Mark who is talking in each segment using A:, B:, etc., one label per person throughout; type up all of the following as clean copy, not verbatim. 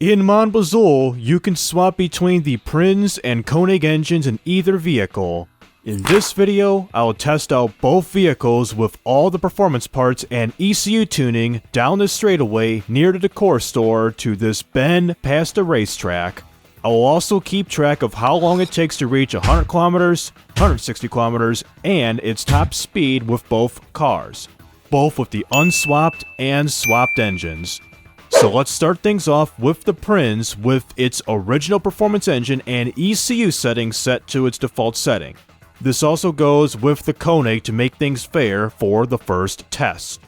A: In Mon Bazou, you can swap between the Prinz and Konig engines in either vehicle. In this video, I'll test out both vehicles with all the performance parts and ECU tuning down the straightaway near the decor store to this bend past the racetrack. I will also keep track of how long it takes to reach 100 kilometers, 160 kilometers, and its top speed with both cars, both with the unswapped and swapped engines. So let's start things off with the Prinz with its original performance engine and ECU settings set to its default setting. This also goes with the Konig to make things fair for the first test.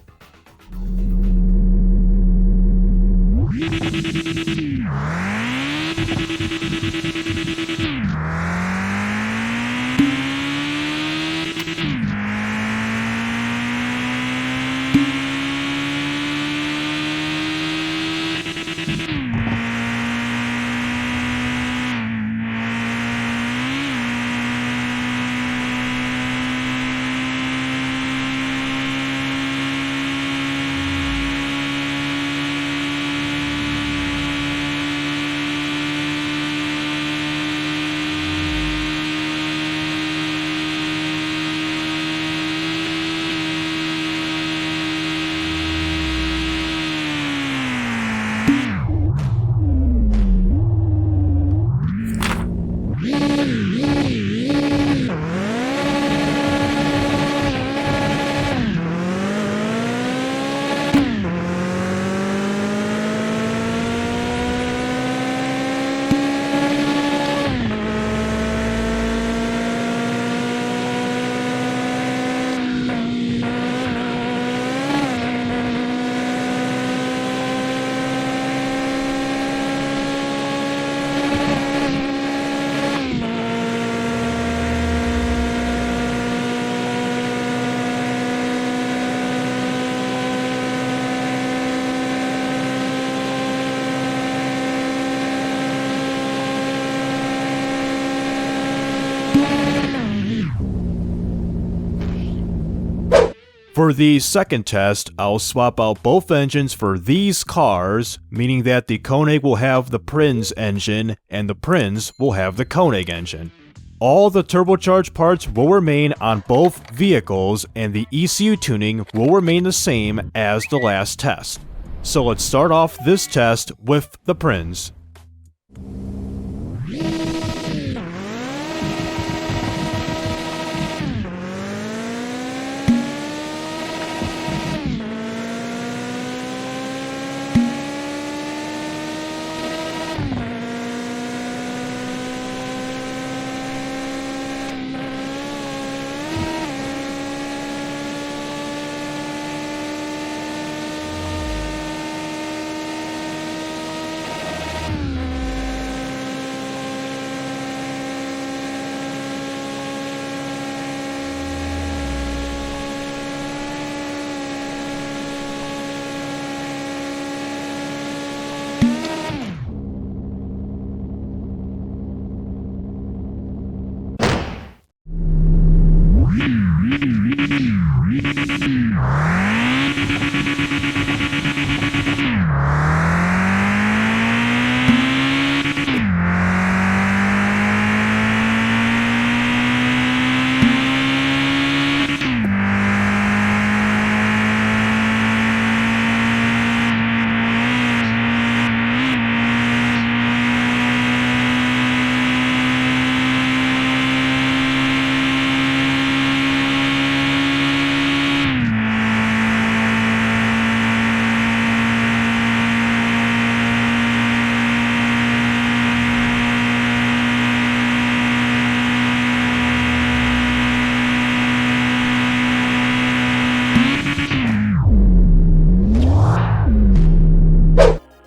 A: For the second test, I'll swap out both engines for these cars, meaning that the Konig will have the Prinz engine and the Prinz will have the Konig engine. All the turbocharged parts will remain on both vehicles and the ECU tuning will remain the same as the last test. So let's start off this test with the Prinz.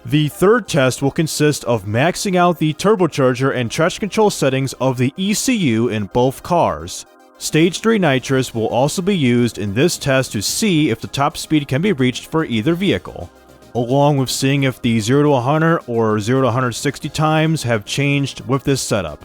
A: The third test will consist of maxing out the turbocharger and traction control settings of the ECU in both cars. Stage 3 nitrous will also be used in this test to see if the top speed can be reached for either vehicle, along with seeing if the 0 to 100 or 0 to 160 times have changed with this setup.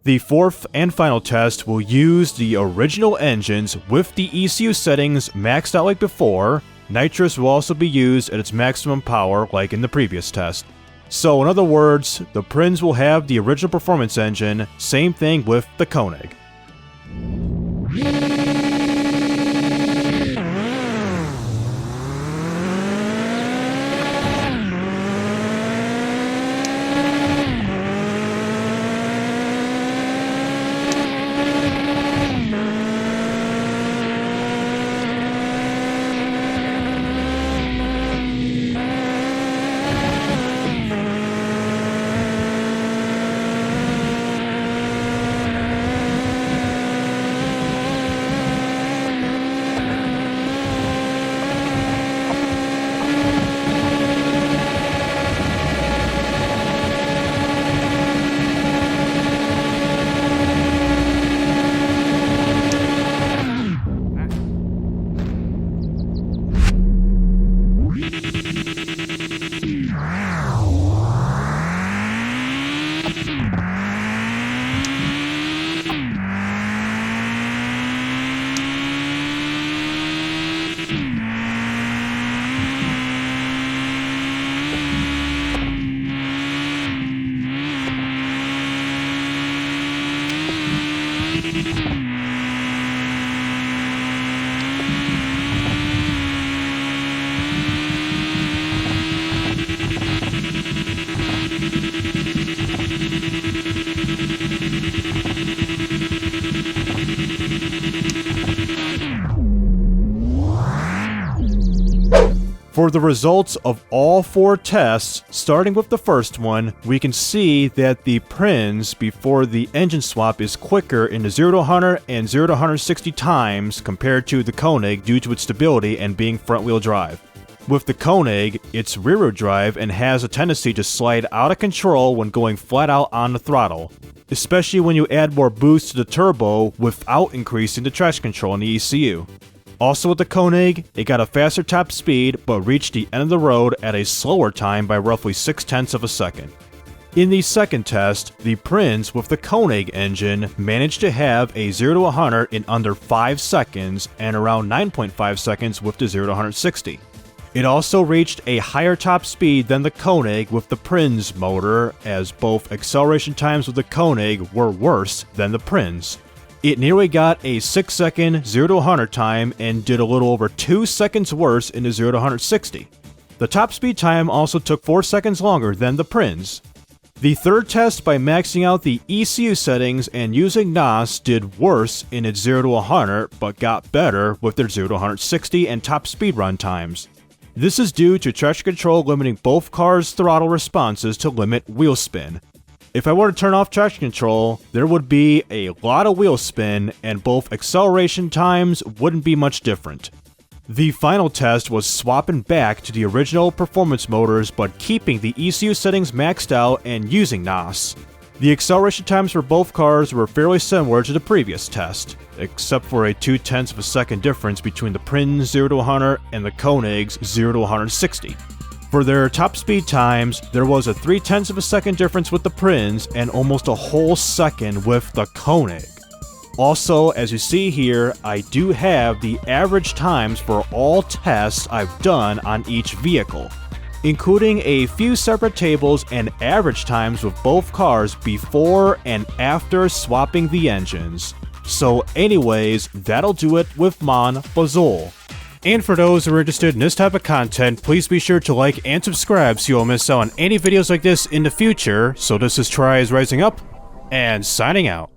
A: The fourth and final test will use the original engines with the ECU settings maxed out like before. Nitrous will also be used at its maximum power like in the previous test. So in other words, the Prinz will have the original performance engine, same thing with the Konig. For the results of all four tests, starting with the first one, we can see that the Prinz before the engine swap is quicker in the 0 to 100 and 0 to 160 times compared to the Konig due to its stability and being front-wheel drive. With the Konig, it's rear-wheel drive and has a tendency to slide out of control when going flat out on the throttle, especially when you add more boost to the turbo without increasing the traction control in the ECU. Also with the Konig, it got a faster top speed but reached the end of the road at a slower time by roughly 0.6 of a second. In the second test, the Prinz with the Konig engine managed to have a 0 to 100 in under 5 seconds and around 9.5 seconds with the 0 to 160. It also reached a higher top speed than the Konig with the Prinz motor, as both acceleration times with the Konig were worse than the Prinz. It nearly got a 6-second 0 to 100 time and did a little over 2 seconds worse in the 0 to 160. The top speed time also took 4 seconds longer than the Prinz. The third test, by maxing out the ECU settings and using NOS, did worse in its 0 to 100 but got better with their 0 to 160 and top speed run times. This is due to traction control limiting both cars' throttle responses to limit wheel spin. If I were to turn off traction control, there would be a lot of wheel spin and both acceleration times wouldn't be much different. The final test was swapping back to the original performance motors but keeping the ECU settings maxed out and using NOS. The acceleration times for both cars were fairly similar to the previous test, except for a 0.2 of a second difference between the Prinz 0 to 100 and the Konig's 0 to 160. For their top speed times, there was a 0.3 of a second difference with the Prinz and almost a whole second with the Konig. Also, as you see here, I do have the average times for all tests I've done on each vehicle, including a few separate tables and average times with both cars before and after swapping the engines. So anyways, that'll do it with Mon Bazou. And for those who are interested in this type of content, please be sure to like and subscribe so you won't miss out on any videos like this in the future. So this is TRIZE rising up and signing out.